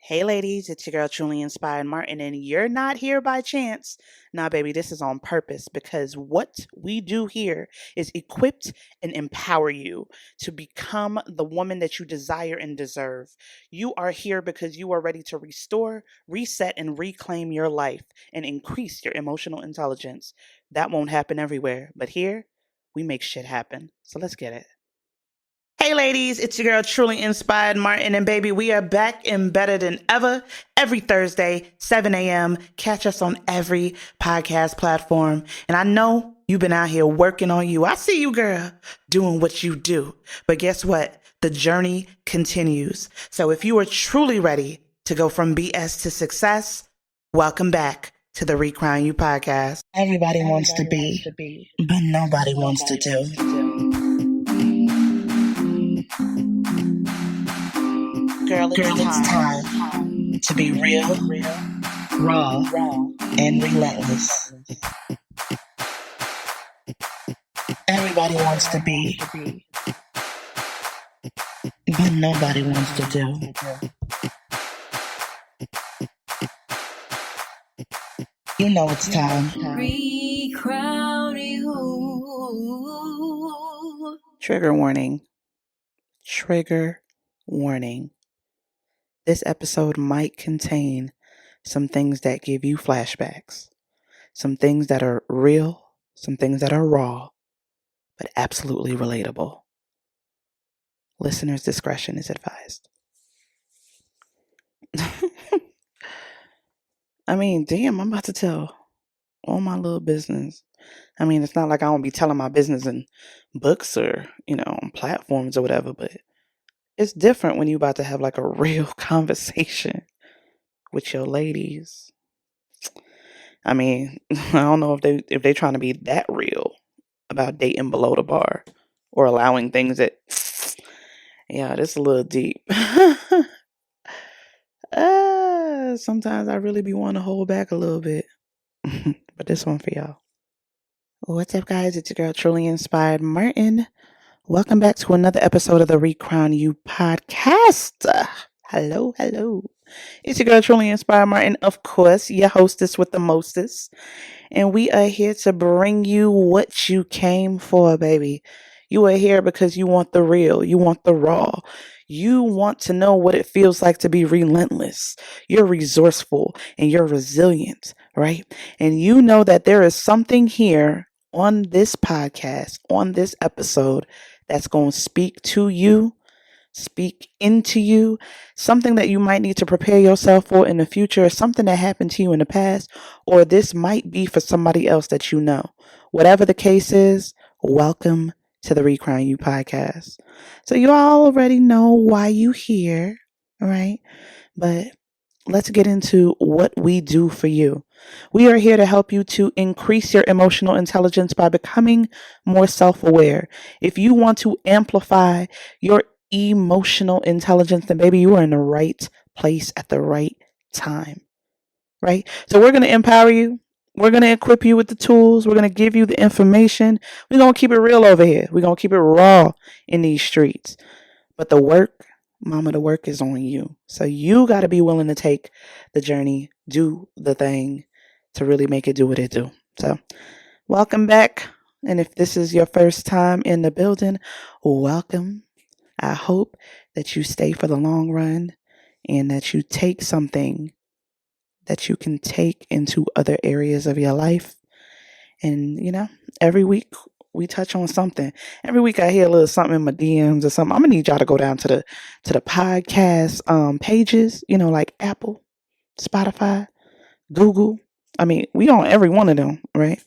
Hey ladies, it's your girl Truly Inspired Martin, and you're not here by chance. Nah, baby, this is on purpose because what we do here is equip and empower you to become the woman that you desire and deserve. You are here because you are ready to restore, reset, and reclaim your life and increase your emotional intelligence. That won't happen everywhere, but here we make shit happen. So let's get it. Hey ladies, it's your girl Truly Inspired Martin, and baby, we are back and better than ever every Thursday, 7 a.m. Catch us on every podcast platform. And I know you've been out here working on you. I see you, girl, doing what you do. But guess what? The journey continues. So if you are truly ready to go from BS to success, welcome back to the Recrown You podcast. Everybody wants to be, but nobody wants to do. Girl, it's time to be real, raw, and relentless. Everybody wants to be, but nobody wants to do. You know it's time. Recrown you. Trigger warning. Trigger warning. This episode might contain some things that give you flashbacks, some things that are real, some things that are raw, but absolutely relatable. Listener's discretion is advised. I mean, damn, I'm about to tell all my little business. I mean, it's not like I won't be telling my business in books or, on platforms or whatever, but it's different when you're about to have like a real conversation with your ladies. I mean, I don't know if they trying to be that real about dating below the bar or allowing things that, yeah, this is a little deep. Sometimes I really be wanting to hold back a little bit, but this one for y'all. What's up, guys? It's your girl, Truly Inspired Martin. Welcome back to another episode of the Recrown You podcast. Hello. It's your girl, Truly Inspired Martin, of course, your hostess with the mostest. And we are here to bring you what you came for, baby. You are here because you want the real. You want the raw. You want to know what it feels like to be relentless. You're resourceful and you're resilient, right? And you know that there is something here on this podcast, on this episode, that's going to speak to you, speak into you, something that you might need to prepare yourself for in the future, something that happened to you in the past, or this might be for somebody else that you know. Whatever the case is, welcome to the Recrown You podcast. So you all already know why you here, right? But let's get into what we do for you. We are here to help you to increase your emotional intelligence by becoming more self-aware. If you want to amplify your emotional intelligence, then baby, you are in the right place at the right time, right? So we're going to empower you. We're going to equip you with the tools. We're going to give you the information. We're going to keep it real over here. We're going to keep it raw in these streets. But the work, mama, the work is on you. So you got to be willing to take the journey, do the thing to really make it do what it do. So welcome back. And if this is your first time in the building, welcome. I hope that you stay for the long run and that you take something that you can take into other areas of your life. And, every week we touch on something. Every week I hear a little something in my DMs or something. I'm gonna need y'all to go down to the podcast pages, like Apple, Spotify, Google. I mean, we on every one of them, right?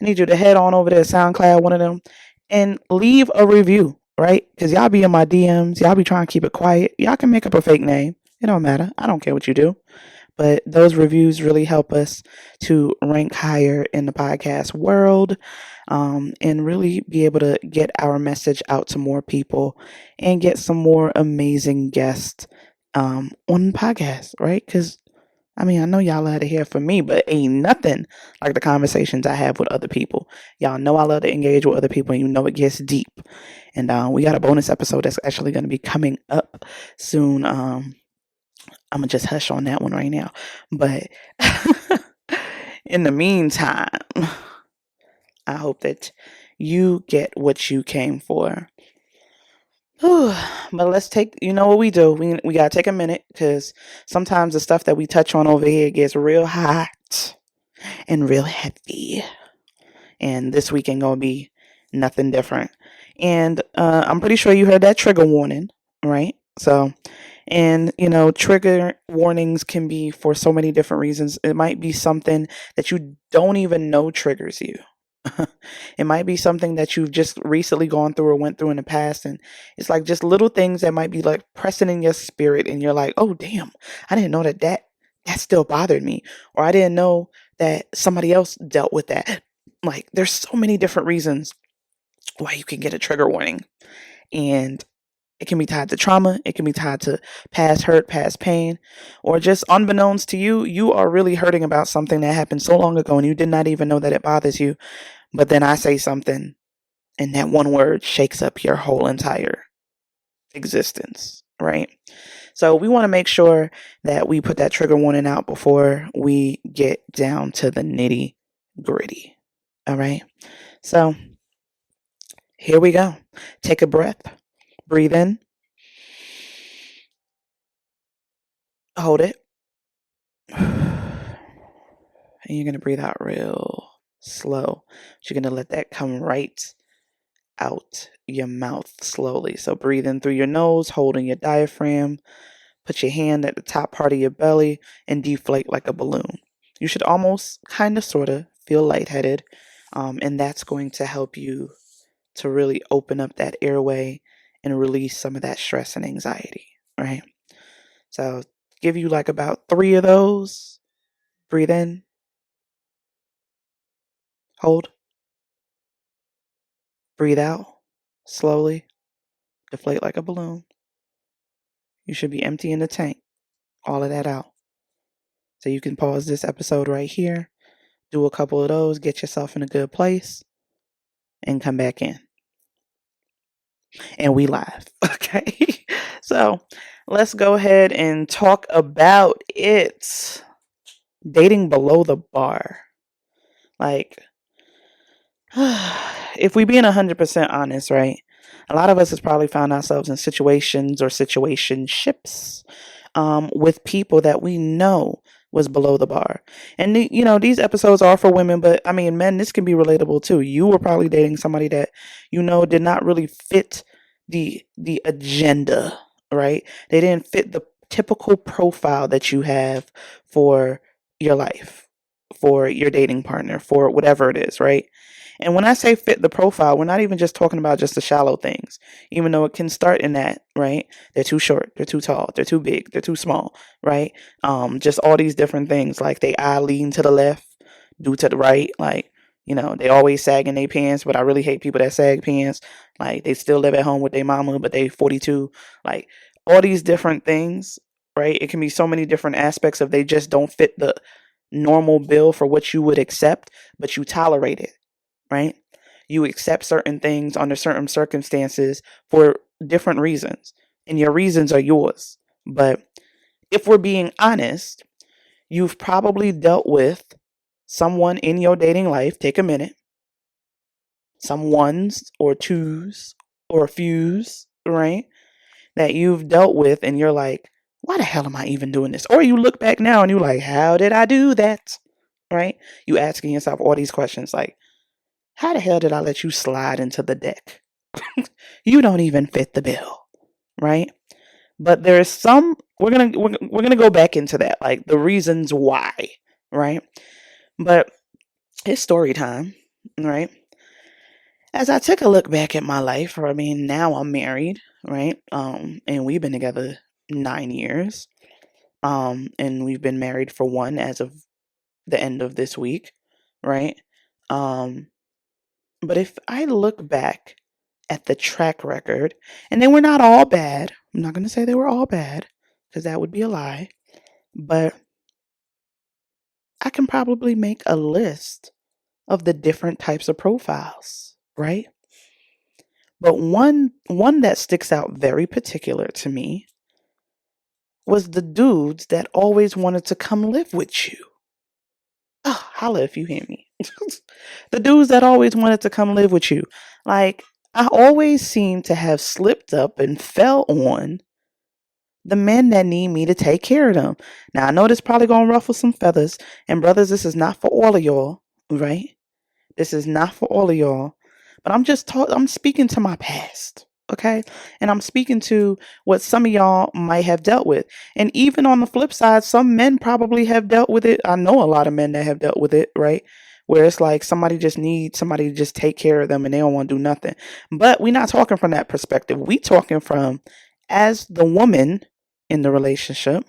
I need you to head on over there, SoundCloud, one of them, and leave a review, right? Because y'all be in my DMs, y'all be trying to keep it quiet. Y'all can make up a fake name. It don't matter. I don't care what you do. But those reviews really help us to rank higher in the podcast world, and really be able to get our message out to more people and get some more amazing guests on the podcast, right? Because, I know y'all love to hear from me, but ain't nothing like the conversations I have with other people. Y'all know I love to engage with other people, and you know it gets deep. And we got a bonus episode that's actually going to be coming up soon. I'm going to just hush on that one right now. But in the meantime, I hope that you get what you came for. But let's take, you know what we do? We got to take a minute, because sometimes the stuff that we touch on over here gets real hot and real heavy. And this week ain't going to be nothing different. And I'm pretty sure you heard that trigger warning, right? So, and trigger warnings can be for so many different reasons. It might be something that you don't even know triggers you. It might be something that you've just recently gone through or went through in the past, and it's like just little things that might be like pressing in your spirit, and you're like, oh damn, I didn't know that still bothered me, or I didn't know that somebody else dealt with that. Like, there's so many different reasons why you can get a trigger warning, and it can be tied to trauma, it can be tied to past hurt, past pain, or just unbeknownst to you, you are really hurting about something that happened so long ago and you did not even know that it bothers you. But then I say something, and that one word shakes up your whole entire existence, right? So we want to make sure that we put that trigger warning out before we get down to the nitty gritty. All right. So here we go. Take a breath. Breathe in. Hold it. And you're going to breathe out real slow. You're going to let that come right out your mouth slowly. So breathe in through your nose, holding your diaphragm. Put your hand at the top part of your belly and deflate like a balloon. You should almost kind of sort of feel lightheaded. And that's going to help you to really open up that airway and release some of that stress and anxiety, right? So give you like about 3 of those. Breathe in. Hold. Breathe out. Slowly. Deflate like a balloon. You should be emptying the tank. All of that out. So you can pause this episode right here. Do a couple of those. Get yourself in a good place. And come back in. And we live. Okay. So let's go ahead and talk about it. Dating below the bar. Like, if we being 100% honest, right? A lot of us has probably found ourselves in situations or situationships with people that we know was below the bar. And these episodes are for women, but I mean, men, this can be relatable too. You were probably dating somebody that did not really fit the agenda, right? They didn't fit the typical profile that you have for your life, for your dating partner, for whatever it is, right? And when I say fit the profile, we're not even just talking about just the shallow things, even though it can start in that, right? They're too short, they're too tall, they're too big, they're too small, right? Just all these different things, like they eye lean to the left, do to the right, like, they always sag in their pants, but I really hate people that sag pants. Like, they still live at home with their mama, but they 42. Like, all these different things, right? It can be so many different aspects of they just don't fit the normal bill for what you would accept, but you tolerate it. Right? You accept certain things under certain circumstances for different reasons, and your reasons are yours. But if we're being honest, you've probably dealt with someone in your dating life. Take a minute. Some ones or twos or a fews, right? That you've dealt with, and you're like, why the hell am I even doing this? Or you look back now and you're like, how did I do that? Right? You asking yourself all these questions like, how the hell did I let you slide into the deck? You don't even fit the bill, right? But there's some we're gonna go back into that, like the reasons why, right? But it's story time, right? As I took a look back at my life, I mean, now I'm married, right? And we've been together 9 years, and we've been married for 1 as of the end of this week, right? But if I look back at the track record, and they were not all bad. I'm not going to say they were all bad, because that would be a lie. But I can probably make a list of the different types of profiles, right? But one that sticks out very particular to me was the dudes that always wanted to come live with you. Oh, holla if you hear me. The dudes that always wanted to come live with you. Like, I always seem to have slipped up and fell on the men that need me to take care of them. Now, I know this probably going to ruffle some feathers. And brothers, this is not for all of y'all, right? This is not for all of y'all. But I'm speaking to my past, okay? And I'm speaking to what some of y'all might have dealt with. And even on the flip side, some men probably have dealt with it. I know a lot of men that have dealt with it, right? Where it's like somebody just needs somebody to just take care of them and they don't want to do nothing. But we're not talking from that perspective. We talking from as the woman in the relationship,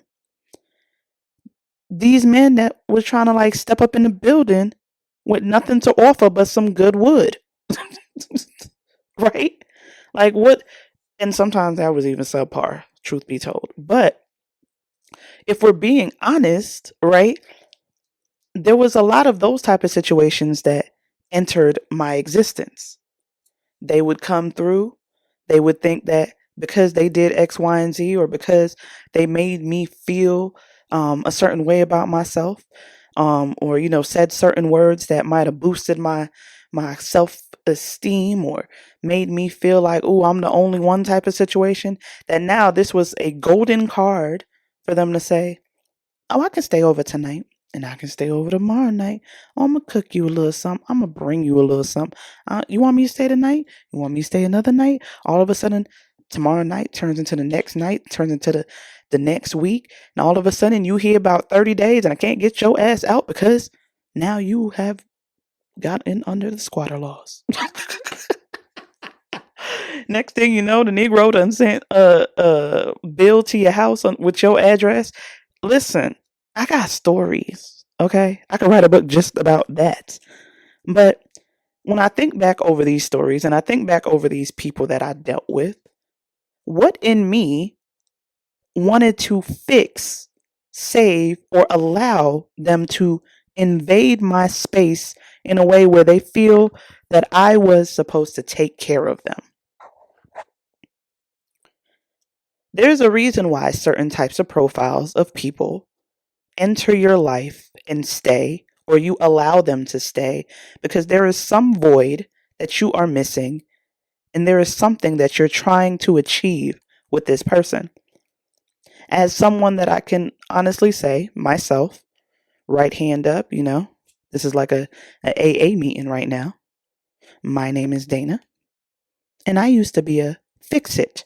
these men that was trying to like step up in the building with nothing to offer but some good wood. Right? Like what? And sometimes that was even subpar, truth be told. But if we're being honest, right, there was a lot of those type of situations that entered my existence. They would come through. They would think that because they did X, Y, and Z, or because they made me feel a certain way about myself, or said certain words that might have boosted my self esteem or made me feel like, oh, I'm the only one type of situation. That now this was a golden card for them to say, oh, I can stay over tonight. And I can stay over tomorrow night. Oh, I'm going to cook you a little something. I'm going to bring you a little something. You want me to stay tonight? You want me to stay another night? All of a sudden, tomorrow night turns into the next night, turns into the next week. And all of a sudden, you hear about 30 days and I can't get your ass out because now you have got in under the squatter laws. Next thing you know, the Negro done sent a bill to your house with your address. Listen, I got stories, okay? I could write a book just about that. But when I think back over these stories and I think back over these people that I dealt with, what in me wanted to fix, save, or allow them to invade my space in a way where they feel that I was supposed to take care of them? There's a reason why certain types of profiles of people enter your life and stay, or you allow them to stay, because there is some void that you are missing, and there is something that you're trying to achieve with this person. As someone that I can honestly say, myself, right hand up, this is like a AA meeting right now. My name is Dana, and I used to be a fix-it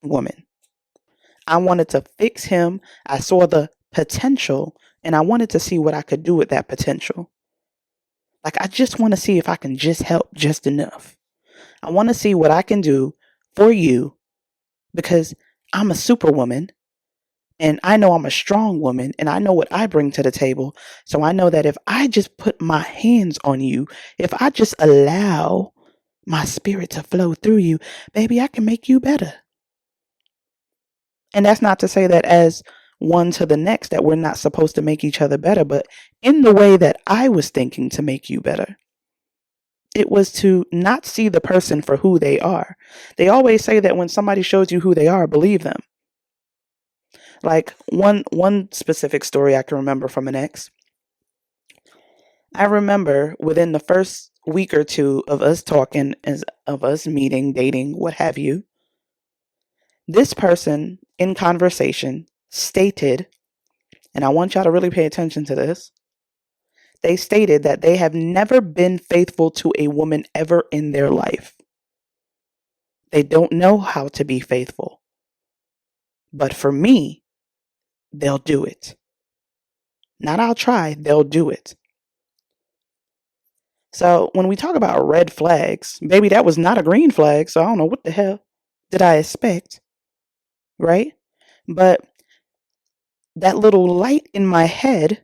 woman. I wanted to fix him. I saw the potential and I wanted to see what I could do with that potential. Like, I just want to see if I can just help just enough. I want to see what I can do for you because I'm a superwoman and I know I'm a strong woman and I know what I bring to the table. So I know that if I just put my hands on you, if I just allow my spirit to flow through you, baby, I can make you better. And that's not to say that as one to the next that we're not supposed to make each other better, but in the way that I was thinking to make you better, it was to not see the person for who they are. They always say that when somebody shows you who they are, believe them. Like one specific story I can remember from an ex. I remember within the first week or two of us talking, of us meeting, dating, what have you, this person in conversation stated, and I want y'all to really pay attention to this, they stated that they have never been faithful to a woman ever in their life. They don't know how to be faithful. But for me, they'll do it. Not I'll try, they'll do it. So when we talk about red flags, baby, that was not a green flag, so I don't know what the hell did I expect, right? But that little light in my head,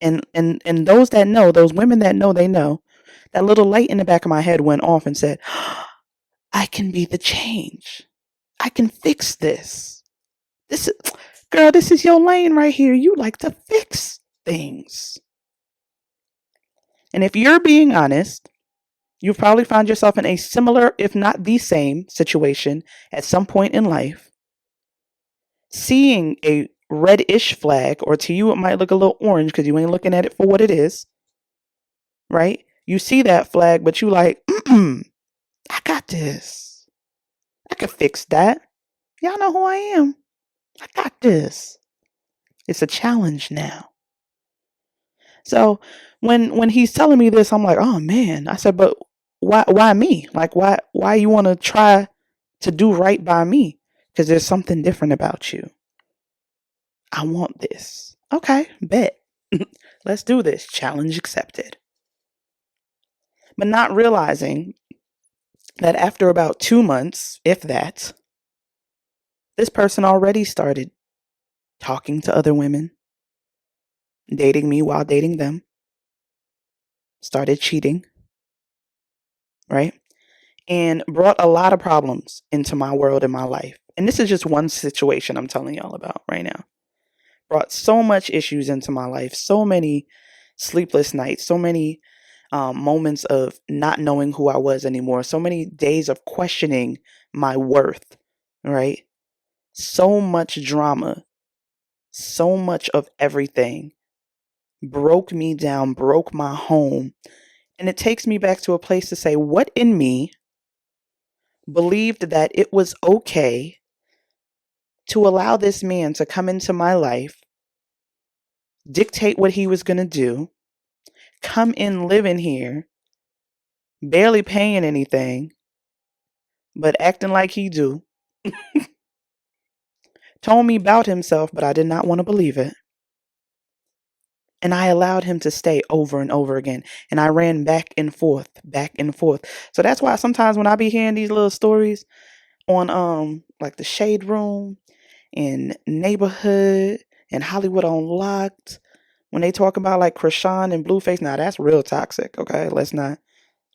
and those that know, those women that know, they know, that little light in the back of my head went off and said, I can be the change. I can fix this. Girl, this is your lane right here. You like to fix things. And if you're being honest, you've probably found yourself in a similar, if not the same, situation at some point in life. seeing a reddish flag, or to you it might look a little orange because you ain't looking at it for what it is, right? You see that flag, but you like, I got this. I can fix that. Y'all know who I am. I got this. It's a challenge now. So when he's telling me this, I'm like, oh man. I said, but why me? Like why you want to try to do right by me? Because there's something different about you. I want this. Okay, bet. Let's do this. Challenge accepted. But not realizing that after about 2 months, if that, this person already started talking to other women, dating me while dating them, started cheating, right? And brought a lot of problems into my world and my life. And this is just one situation I'm telling y'all about right now. Brought so much issues into my life, so many sleepless nights, so many moments of not knowing who I was anymore, so many days of questioning my worth, right? So much drama, so much of everything broke me down, broke my home. And it takes me back to a place to say, what in me believed that it was okay to allow this man to come into my life, dictate what he was going to do, come in living here, barely paying anything, but acting like he do, told me about himself, but I did not want to believe it. And I allowed him to stay over and over again. And I ran back and forth, back and forth. So that's why sometimes when I be hearing these little stories on like the Shade Room and Neighborhood and Hollywood Unlocked, when they talk about like Krishan and Blueface, now that's real toxic. Okay, let's not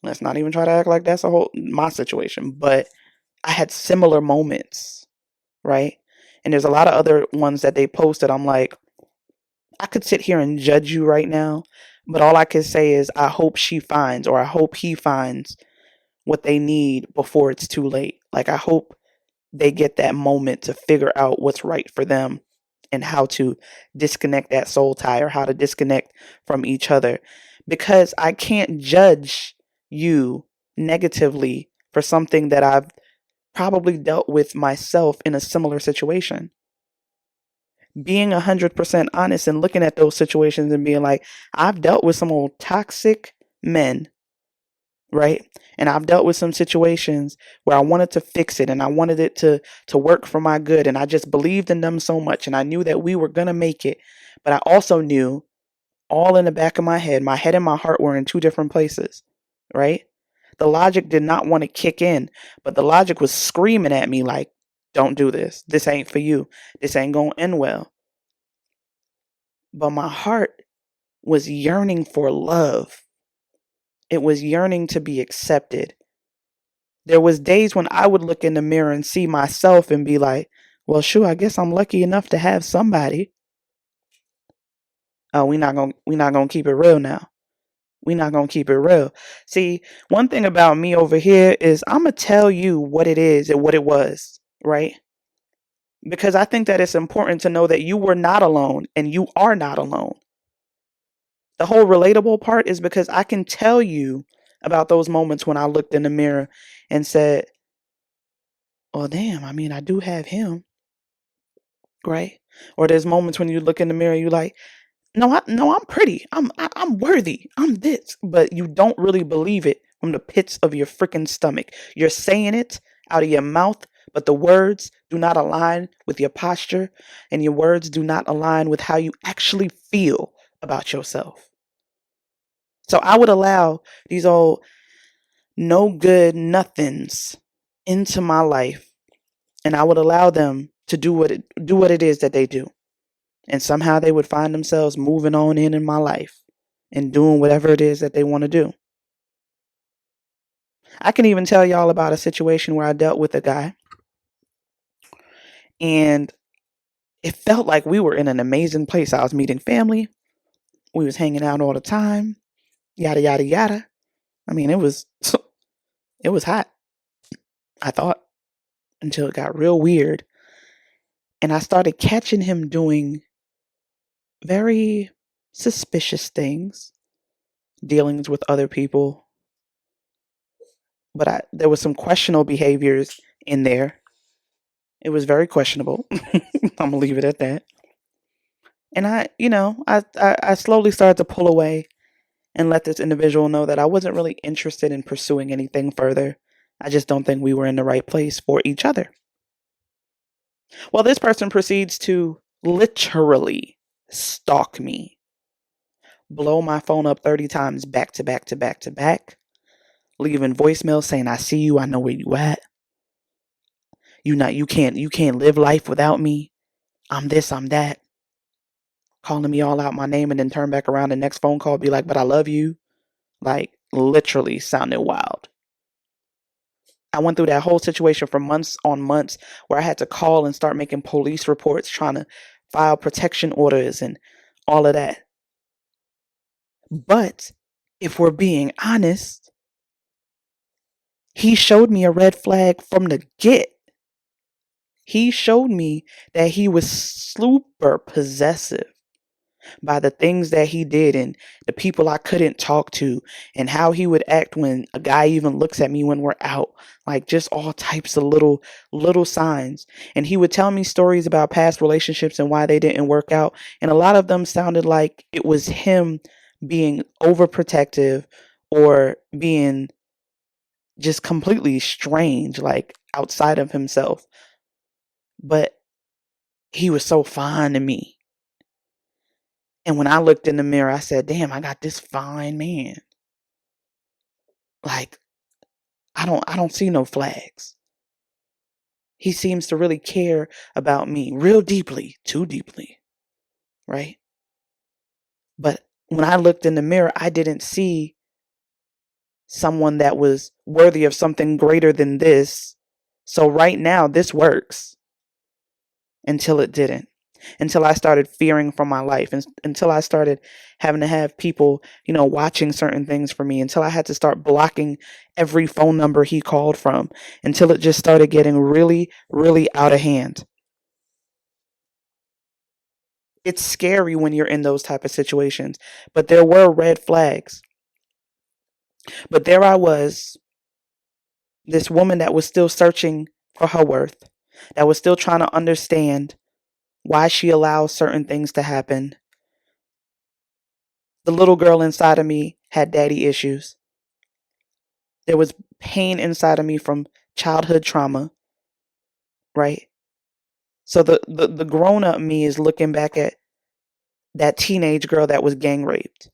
even try to act like that's my situation. But I had similar moments, right? And there's a lot of other ones that they posted. I'm like, I could sit here and judge you right now, but all I can say is I hope she finds, or I hope he finds what they need before it's too late. Like, I hope they get that moment to figure out what's right for them and how to disconnect that soul tie, or how to disconnect from each other. Because I can't judge you negatively for something that I've probably dealt with myself in a similar situation. Being 100% honest and looking at those situations and being like, I've dealt with some old toxic men, right? And I've dealt with some situations where I wanted to fix it and I wanted it to work for my good. And I just believed in them so much. And I knew that we were going to make it. But I also knew, all in the back of my head and my heart were in two different places, right? The logic did not want to kick in, but the logic was screaming at me like, don't do this. This ain't for you. This ain't going to end well. But my heart was yearning for love. It was yearning to be accepted. There was days when I would look in the mirror and see myself and be like, well, shoot, I guess I'm lucky enough to have somebody. Oh, we're not gonna keep it real now. We're not gonna keep it real. See, one thing about me over here is I'm gonna tell you what it is and what it was, right? Because I think that it's important to know that you were not alone and you are not alone. The whole relatable part is because I can tell you about those moments when I looked in the mirror and said, well, damn, I mean, I do have him, right? Or there's moments when you look in the mirror, you like, no, I'm pretty. I'm worthy. I'm this, but you don't really believe it from the pits of your freaking stomach. You're saying it out of your mouth, but the words do not align with your posture, and your words do not align with how you actually feel about yourself. So I would allow these old no good nothings into my life, and I would allow them to do what it is that they do. And somehow they would find themselves moving on in my life and doing whatever it is that they want to do. I can even tell y'all about a situation where I dealt with a guy, and it felt like we were in an amazing place. I was meeting family. We was hanging out all the time. Yada, yada, yada. I mean, it was hot, I thought, until it got real weird. And I started catching him doing very suspicious things, dealings with other people. But there was some questionable behaviors in there. It was very questionable. I'm going to leave it at that. And I slowly started to pull away and let this individual know that I wasn't really interested in pursuing anything further. I just don't think we were in the right place for each other. Well, this person proceeds to literally stalk me, blow my phone up 30 times back to back to back to back, leaving voicemails saying, I see you, I know where you at. You can't live life without me. I'm this, I'm that. Calling me all out my name and then turn back around the next phone call, be like, but I love you. Like, literally sounded wild. I went through that whole situation for months on months where I had to call and start making police reports, trying to file protection orders and all of that. But if we're being honest, he showed me a red flag from the get. He showed me that he was super possessive by the things that he did and the people I couldn't talk to and how he would act when a guy even looks at me when we're out, like just all types of little signs. And he would tell me stories about past relationships and why they didn't work out. And a lot of them sounded like it was him being overprotective or being just completely strange, like outside of himself. But he was so fine to me. And when I looked in the mirror, I said, damn, I got this fine man. Like, I don't see no flags. He seems to really care about me real deeply, too deeply, right? But when I looked in the mirror, I didn't see someone that was worthy of something greater than this. So right now, this works until it didn't. Until I started fearing for my life, and until I started having to have people, watching certain things for me, until I had to start blocking every phone number he called from, until it just started getting really, really out of hand. It's scary when you're in those type of situations, but there were red flags. But there I was, this woman that was still searching for her worth, that was still trying to understand why she allows certain things to happen. The little girl inside of me had daddy issues. There was pain inside of me from childhood trauma, right? So the grown-up me is looking back at that teenage girl that was gang raped.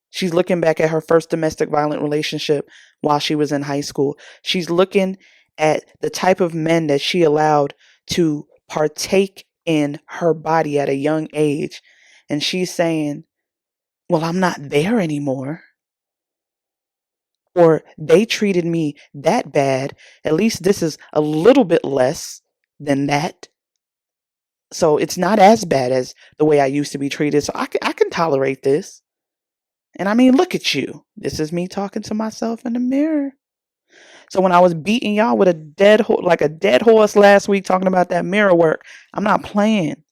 She's looking back at her first domestic violent relationship while she was in high school. She's looking at the type of men that she allowed to partake in her body at a young age. And she's saying, well, I'm not there anymore. Or they treated me that bad. At least this is a little bit less than that. So it's not as bad as the way I used to be treated. So I can tolerate this. And I mean, look at you. This is me talking to myself in the mirror. So when I was beating y'all with a dead horse last week, talking about that mirror work, I'm not playing.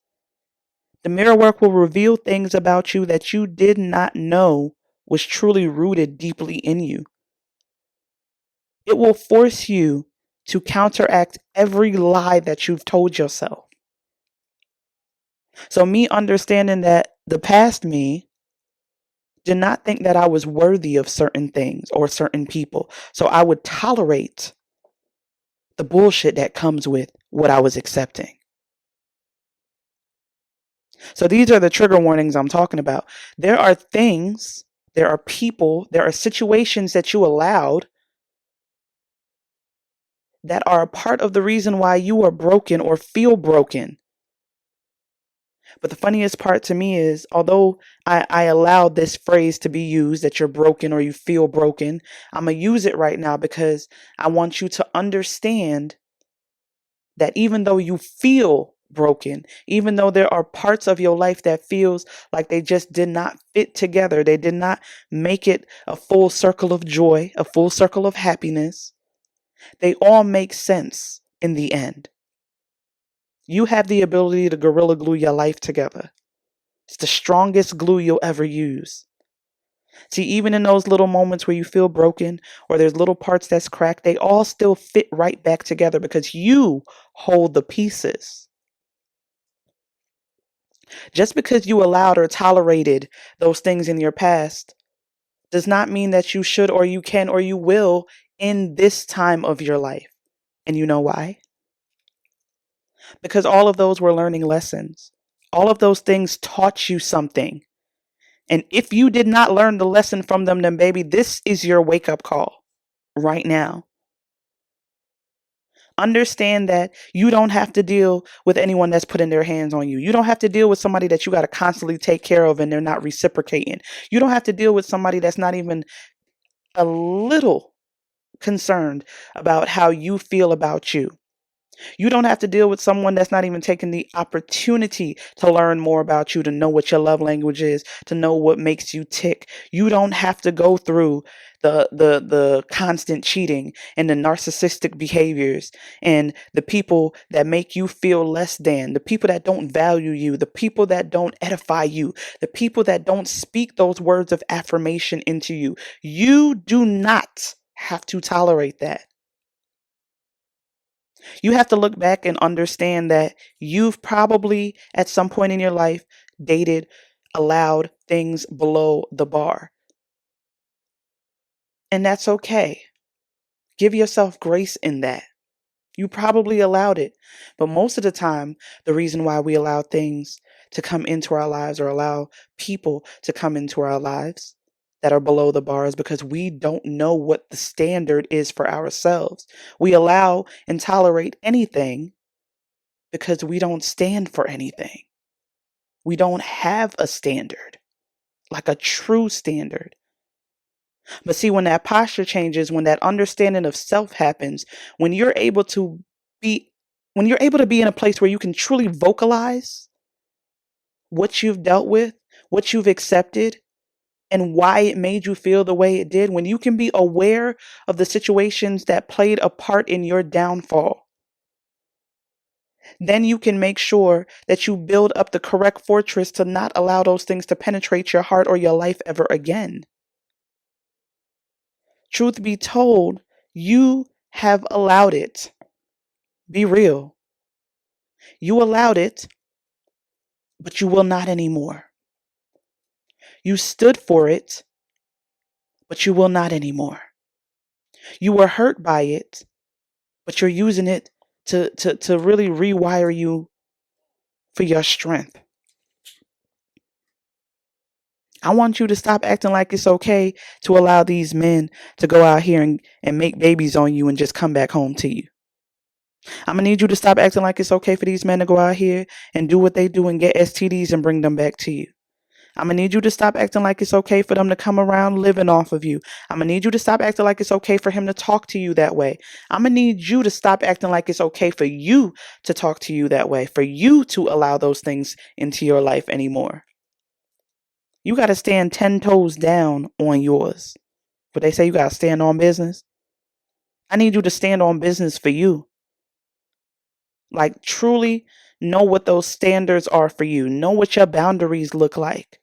The mirror work will reveal things about you that you did not know was truly rooted deeply in you. It will force you to counteract every lie that you've told yourself. So me understanding that the past me did not think that I was worthy of certain things or certain people. So I would tolerate the bullshit that comes with what I was accepting. So these are the trigger warnings I'm talking about. There are things, there are people, there are situations that you allowed that are a part of the reason why you are broken or feel broken. But the funniest part to me is, although I allowed this phrase to be used, that you're broken or you feel broken, I'm going to use it right now because I want you to understand that even though you feel broken, even though there are parts of your life that feels like they just did not fit together, they did not make it a full circle of joy, a full circle of happiness, they all make sense in the end. You have the ability to gorilla glue your life together. It's the strongest glue you'll ever use. See, even in those little moments where you feel broken or there's little parts that's cracked, they all still fit right back together because you hold the pieces. Just because you allowed or tolerated those things in your past does not mean that you should or you can or you will in this time of your life. And you know why? Because all of those were learning lessons. All of those things taught you something. And if you did not learn the lesson from them, then baby, this is your wake up call right now. Understand that you don't have to deal with anyone that's putting their hands on you. You don't have to deal with somebody that you got to constantly take care of and they're not reciprocating. You don't have to deal with somebody that's not even a little concerned about how you feel about you. You don't have to deal with someone that's not even taking the opportunity to learn more about you, to know what your love language is, to know what makes you tick. You don't have to go through the constant cheating and the narcissistic behaviors and the people that make you feel less than, the people that don't value you, the people that don't edify you, the people that don't speak those words of affirmation into you. You do not have to tolerate that. You have to look back and understand that you've probably at some point in your life dated, allowed things below the bar. And that's okay. Give yourself grace in that. You probably allowed it. But most of the time, the reason why we allow things to come into our lives or allow people to come into our lives that are below the bar is because we don't know what the standard is for ourselves. We allow and tolerate anything because we don't stand for anything. We don't have a standard, like a true standard. But see, when that posture changes, when that understanding of self happens, when you're able to be when you're able to be in a place where you can truly vocalize what you've dealt with, what you've accepted, and why it made you feel the way it did, when you can be aware of the situations that played a part in your downfall, then you can make sure that you build up the correct fortress to not allow those things to penetrate your heart or your life ever again. Truth be told, you have allowed it. Be real. You allowed it, but you will not anymore. You stood for it, but you will not anymore. You were hurt by it, but you're using it to really rewire you for your strength. I want you to stop acting like it's okay to allow these men to go out here and make babies on you and just come back home to you. I'm going to need you to stop acting like it's okay for these men to go out here and do what they do and get STDs and bring them back to you. I'm going to need you to stop acting like it's okay for them to come around living off of you. I'm going to need you to stop acting like it's okay for him to talk to you that way. I'm going to need you to stop acting like it's okay for you to talk to you that way, for you to allow those things into your life anymore. You got to stand 10 toes down on yours. But they say you got to stand on business. I need you to stand on business for you. Like, truly know what those standards are for you. Know what your boundaries look like.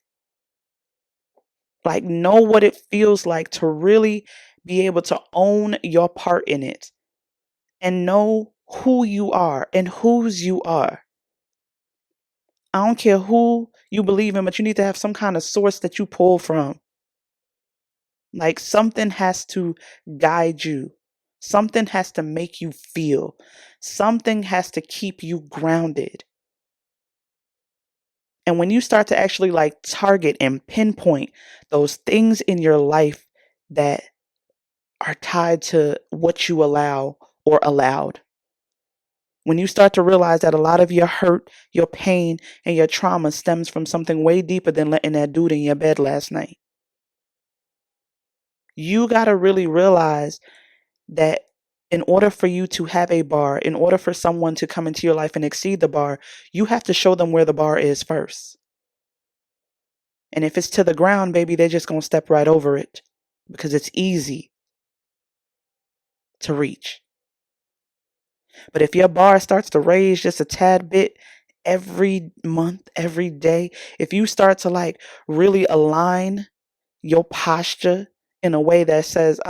Like, know what it feels like to really be able to own your part in it and know who you are and whose you are. I don't care who you believe in, but you need to have some kind of source that you pull from. Like, something has to guide you. Something has to make you feel. Something has to keep you grounded. And when you start to actually like target and pinpoint those things in your life that are tied to what you allow or allowed, when you start to realize that a lot of your hurt, your pain, and your trauma stems from something way deeper than letting that dude in your bed last night, you got to really realize that in order for you to have a bar, in order for someone to come into your life and exceed the bar, you have to show them where the bar is first. And if it's to the ground, baby, they're just going to step right over it because it's easy to reach. But if your bar starts to raise just a tad bit every month, every day, if you start to like really align your posture in a way that says,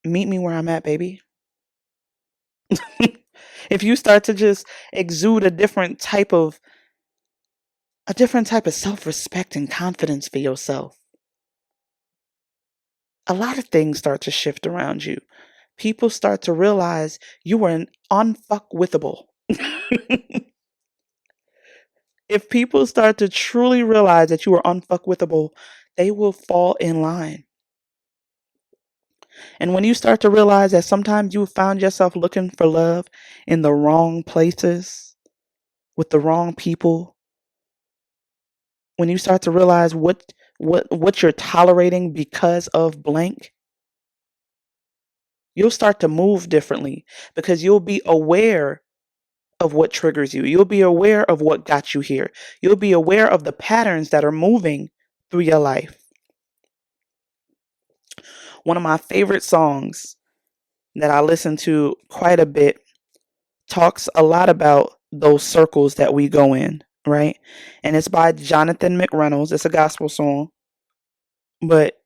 meet me where I'm at, baby. If you start to just exude a different type of self-respect and confidence for yourself, a lot of things start to shift around you. People start to realize you are an unfuckwithable. If people start to truly realize that you are unfuckwithable, they will fall in line. And when you start to realize that sometimes you found yourself looking for love in the wrong places, with the wrong people, when you start to realize what you're tolerating because of blank, you'll start to move differently because you'll be aware of what triggers you. You'll be aware of what got you here. You'll be aware of the patterns that are moving through your life. One of my favorite songs that I listen to quite a bit talks a lot about those circles that we go in, right? And it's by Johnathan McReynolds. It's a gospel song, but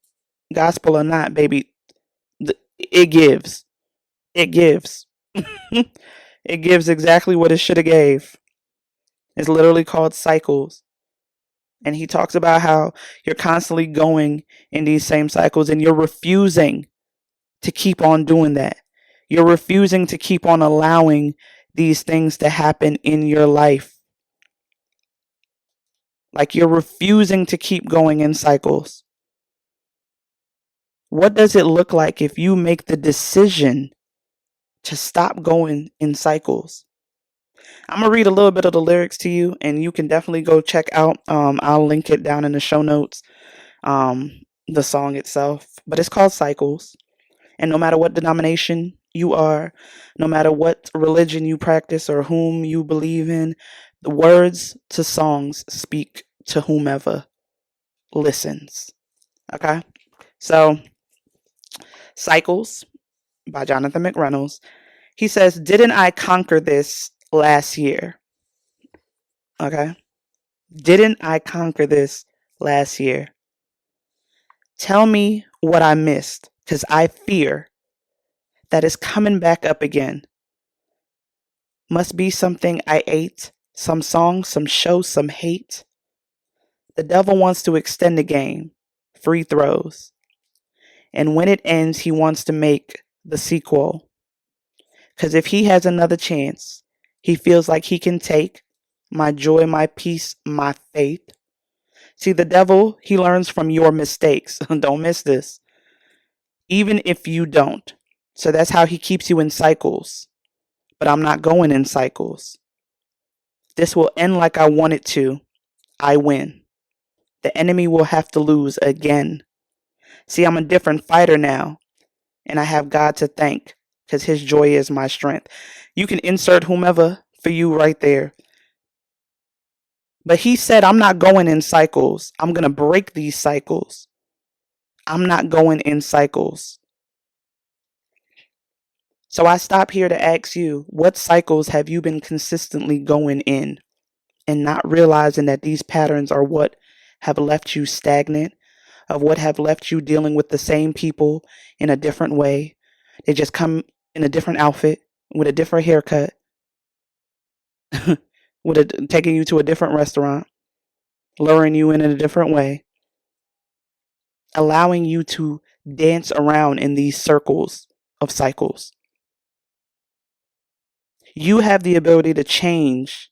gospel or not, baby, it gives. It gives. It gives exactly what it should have gave. It's literally called Cycles. And he talks about how you're constantly going in these same cycles and you're refusing to keep on doing that. You're refusing to keep on allowing these things to happen in your life. Like you're refusing to keep going in cycles. What does it look like if you make the decision to stop going in cycles? I'm going to read a little bit of the lyrics to you and you can definitely go check out. I'll link it down in the show notes. The song itself, but it's called Cycles. And no matter what denomination you are, no matter what religion you practice or whom you believe in, the words to songs speak to whomever listens. Okay? So, Cycles by Johnathan McReynolds. He says, "Didn't I conquer this last year?" Okay? Didn't I conquer this last year? Tell me what I missed, because I fear that is coming back up again. Must be something I ate, some song, some show, some hate. The devil wants to extend the game, free throws. And when it ends, he wants to make the sequel. Because if he has another chance, he feels like he can take my joy, my peace, my faith. See, the devil, he learns from your mistakes. Don't miss this. Even if you don't. So that's how he keeps you in cycles. But I'm not going in cycles. This will end like I want it to. I win. The enemy will have to lose again. See, I'm a different fighter now. And I have God to thank because his joy is my strength. You can insert whomever for you right there. But he said, I'm not going in cycles. I'm going to break these cycles. I'm not going in cycles. So I stop here to ask you, what cycles have you been consistently going in and not realizing that these patterns are what have left you stagnant, of what have left you dealing with the same people in a different way? They just come in a different outfit, with a different haircut, taking you to a different restaurant, luring you in a different way, allowing you to dance around in these circles of cycles. You have the ability to change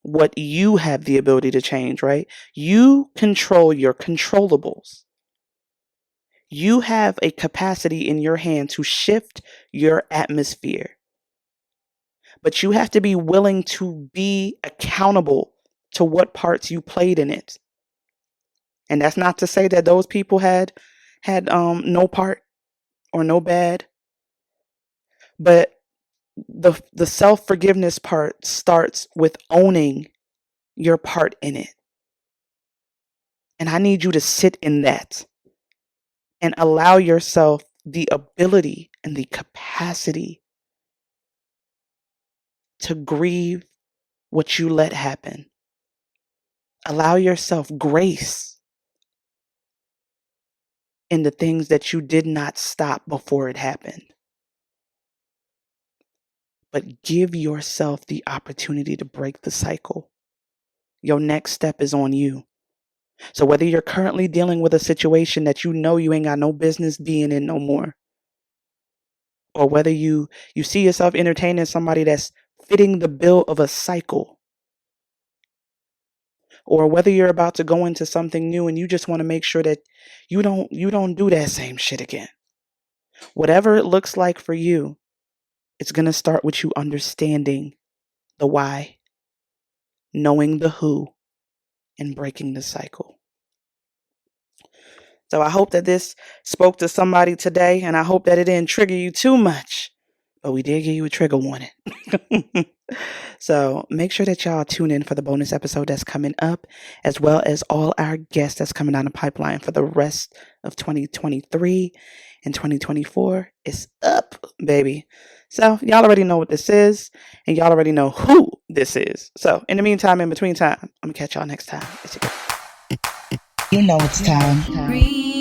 what you have the ability to change, right? You control your controllables. You have a capacity in your hand to shift your atmosphere. But you have to be willing to be accountable to what parts you played in it. And that's not to say that those people had no part or no bad. But the self-forgiveness part starts with owning your part in it. And I need you to sit in that and allow yourself the ability and the capacity to grieve what you let happen. Allow yourself grace in the things that you did not stop before it happened. But give yourself the opportunity to break the cycle. Your next step is on you. So whether you're currently dealing with a situation that you know you ain't got no business being in no more, or whether you see yourself entertaining somebody that's fitting the bill of a cycle, or whether you're about to go into something new and you just want to make sure that you don't do that same shit again. Whatever it looks like for you, it's going to start with you understanding the why, knowing the who, and breaking the cycle. So I hope that this spoke to somebody today, and I hope that it didn't trigger you too much. But we did give you a trigger warning. So make sure that y'all tune in for the bonus episode that's coming up, as well as all our guests that's coming down the pipeline for the rest of 2023 and 2024. It's up, baby. So y'all already know what this is, and y'all already know who this is. So in the meantime, in between time, I'm going to catch y'all next time. It's your girl. You know it's time.